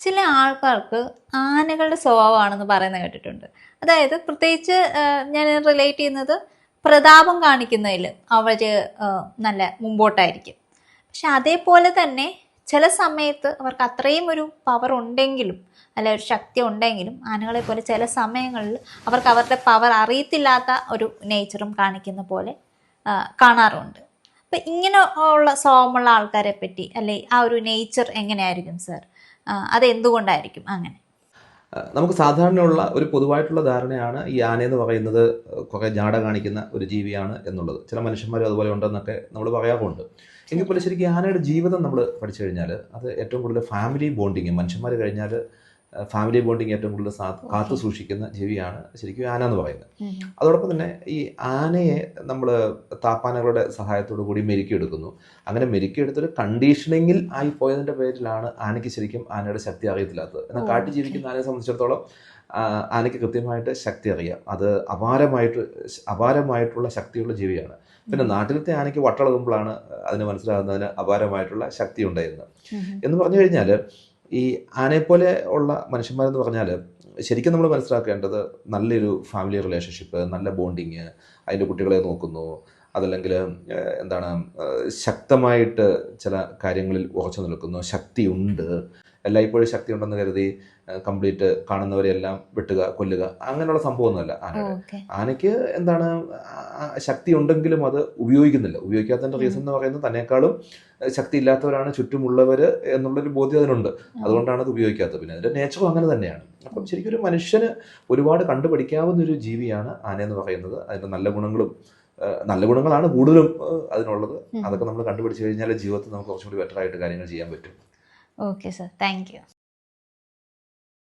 ചില ആൾക്കാർക്ക് ആനകളുടെ സ്വഭാവമാണെന്ന് പറയുന്നത് കേട്ടിട്ടുണ്ട്. അതായത് പ്രത്യേകിച്ച് ഞാൻ റിലേറ്റ് ചെയ്യുന്നത് പ്രതാപം കാണിക്കുന്നതിൽ അവർ നല്ല മുമ്പോട്ടായിരിക്കും. പക്ഷെ അതേപോലെ തന്നെ ചില സമയത്ത് അവർക്ക് അത്രയും ഒരു പവർ ഉണ്ടെങ്കിലും അല്ല ഒരു ശക്തി ഉണ്ടെങ്കിലും ആനകളെ പോലെ ചില സമയങ്ങളിൽ അവർക്ക് അവരുടെ പവർ അറിയത്തില്ലാത്ത ഒരു നേച്ചറും കാണിക്കുന്ന പോലെ കാണാറുണ്ട്. അപ്പം ഇങ്ങനെ ഉള്ള സ്വഭാവമുള്ള ആൾക്കാരെ പറ്റി അല്ലെ ആ ഒരു നേച്ചർ എങ്ങനെയായിരിക്കും സർ? അതെന്തുകൊണ്ടായിരിക്കും അങ്ങനെ? നമുക്ക് സാധാരണയുള്ള ഒരു പൊതുവായിട്ടുള്ള ധാരണയാണ് ഈ ആനയെന്ന് പറയുന്നത് കുറേ ജാട കാണിക്കുന്ന ഒരു ജീവിയാണ് എന്നുള്ളത്. ചില മനുഷ്യന്മാരും അതുപോലെ ഉണ്ടെന്നൊക്കെ നമ്മൾ പറയാറുണ്ട്. എങ്കിൽ പോലും ശരിക്കും ആനയുടെ ജീവിതം നമ്മൾ പഠിച്ചു കഴിഞ്ഞാൽ അത് ഏറ്റവും കൂടുതൽ ഫാമിലി ബോണ്ടിങ്, മനുഷ്യന്മാർ കഴിഞ്ഞാൽ ഫാമിലി ബോണ്ടിങ് ഏറ്റവും കൂടുതൽ കാത്തു സൂക്ഷിക്കുന്ന ജീവിയാണ് ശരിക്കും ആന എന്ന് പറയുന്നത്. അതോടൊപ്പം തന്നെ ഈ ആനയെ നമ്മൾ താപ്പാനകളുടെ സഹായത്തോടു കൂടി മെരുക്കിയെടുക്കുന്നു. അങ്ങനെ മെരുക്കിയെടുത്തൊരു കണ്ടീഷനിങ്ങിൽ ആയി പോയതിൻ്റെ പേരിലാണ് ആനയ്ക്ക് ശരിക്കും ആനയുടെ ശക്തി അറിയത്തില്ലാത്തത്. എന്നാൽ കാട്ടിൽ ജീവിക്കുന്ന ആനയെ സംബന്ധിച്ചിടത്തോളം ആനയ്ക്ക് കൃത്യമായിട്ട് ശക്തി അറിയാം. അത് അപാരമായിട്ടുള്ള ശക്തിയുള്ള ജീവിയാണ്. പിന്നെ നാട്ടിലത്തെ ആനയ്ക്ക് വട്ടളകുമ്പോഴാണ് അതിന് മനസ്സിലാകുന്നതിന് അപാരമായിട്ടുള്ള ശക്തി ഉണ്ടായിരുന്നത്. എന്ന് പറഞ്ഞു കഴിഞ്ഞാൽ ഈ ആനയെപ്പോലെ ഉള്ള മനുഷ്യന്മാരെന്ന് പറഞ്ഞാൽ ശരിക്കും നമ്മൾ മനസ്സിലാക്കേണ്ടത് നല്ലൊരു ഫാമിലി റിലേഷൻഷിപ്പ്, നല്ല ബോണ്ടിങ്, അതിൻ്റെ കുട്ടികളെ നോക്കുന്നു, അതല്ലെങ്കിൽ ശക്തമായിട്ട് ചില കാര്യങ്ങളിൽ ഉറച്ചു നിൽക്കുന്നു, ശക്തിയുണ്ട്, എല്ലായ്പ്പോഴും ശക്തി ഉണ്ടെന്ന് കരുതി കംപ്ലീറ്റ് കാണുന്നവരെല്ലാം വെട്ടുക, കൊല്ലുക, അങ്ങനെയുള്ള സംഭവമൊന്നുമല്ല ആനയുടെ. ആനയ്ക്ക് ശക്തി ഉണ്ടെങ്കിലും അത് ഉപയോഗിക്കാത്തതിൻ്റെ റീസൺ എന്ന് പറയുന്നത് തന്നെക്കാളും ശക്തി ഇല്ലാത്തവരാണ് ചുറ്റുമുള്ളവർ എന്നുള്ളൊരു ബോധ്യം അതിനുണ്ട്. അതുകൊണ്ടാണ് അത് ഉപയോഗിക്കാത്തത്. പിന്നെ അതിൻ്റെ നേച്ചറും അങ്ങനെ തന്നെയാണ്. അപ്പം ശരിക്കും ഒരു മനുഷ്യന് ഒരുപാട് കണ്ടുപഠിക്കാവുന്ന ഒരു ജീവിയാണ് ആനയെന്ന് പറയുന്നത്. അതിൻ്റെ നല്ല ഗുണങ്ങളാണ് കൂടുതലും അതിനുള്ളത്. അതൊക്കെ നമ്മൾ കണ്ടുപിടിച്ച് കഴിഞ്ഞാൽ ജീവിതത്തിൽ നമുക്ക് കുറച്ചും കൂടി ബെറ്റർ ആയിട്ട് കാര്യങ്ങൾ ചെയ്യാൻ പറ്റും. Okay sir, thank you.